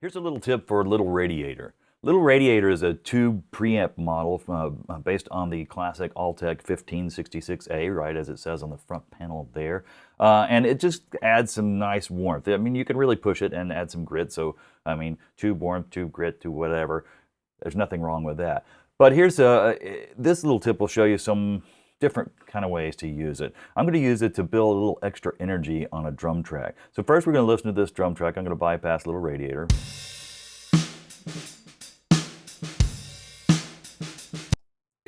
Here's a little tip for Little Radiator. Little Radiator is a tube preamp model based on the classic Altec 1566A, right, as it says on the front panel there. And it just adds some nice warmth. I mean, you can really push it and add some grit. So, I mean, tube warmth, tube grit, to whatever. There's nothing wrong with that. But here's this little tip will show you some different kind of ways to use it. I'm going to use it to build a little extra energy on a drum track. So first we're going to listen to this drum track. I'm going to bypass Little Radiator.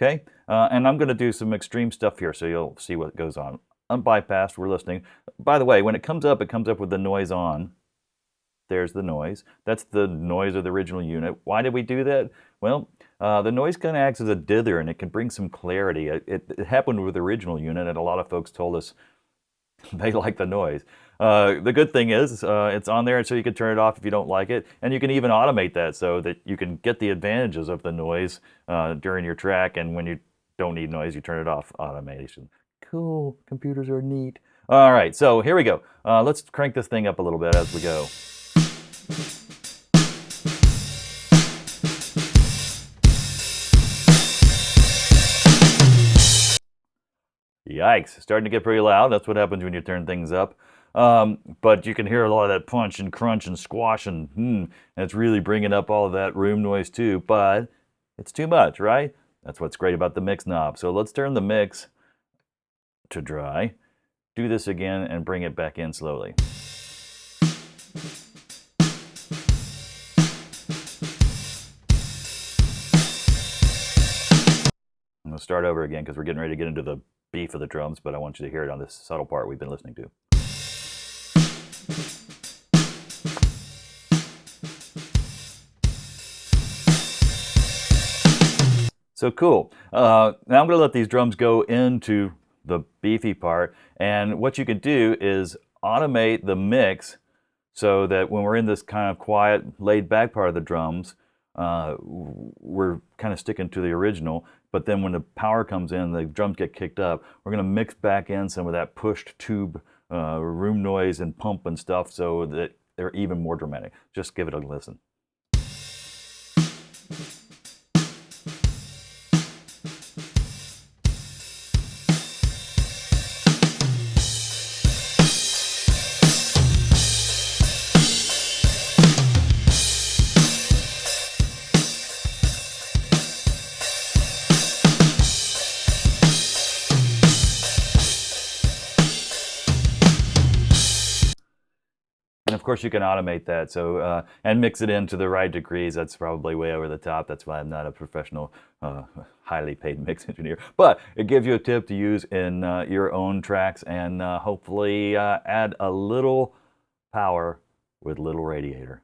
Okay, and I'm going to do some extreme stuff here so you'll see what goes on. Unbypassed, we're listening. By the way, when it comes up with the noise on. There's the noise. That's the noise of the original unit. Why did we do that? Well, the noise kind of acts as a dither and it can bring some clarity. It happened with the original unit and a lot of folks told us they like the noise. The good thing is it's on there so you can turn it off if you don't like it. And you can even automate that so that you can get the advantages of the noise during your track. And when you don't need noise, you turn it off. Automation. Cool. Computers are neat. All right, so here we go. Let's crank this thing up a little bit as we go. Yikes, starting to get pretty loud. That's what happens when you turn things up. But you can hear a lot of that punch and crunch and squash and it's really bringing up all of that room noise too, but it's too much, right? That's what's great about the mix knob. So let's turn the mix to dry. Do this again and bring it back in slowly. I'm going to start over again because we're getting ready to get into the beef of the drums, but I want you to hear it on this subtle part we've been listening to. So cool. Now I'm going to let these drums go into the beefy part, and what you can do is automate the mix so that when we're in this kind of quiet, laid-back part of the drums, we're kind of sticking to the original, but then when the power comes in, the drums get kicked up, we're going to mix back in some of that pushed tube room noise and pump and stuff so that they're even more dramatic. Just give it a listen. And of course you can automate that, so and mix it into the right degrees. That's probably way over the top. That's why I'm not a professional, highly paid mix engineer. But it gives you a tip to use in your own tracks and hopefully add a little power with Little Radiator.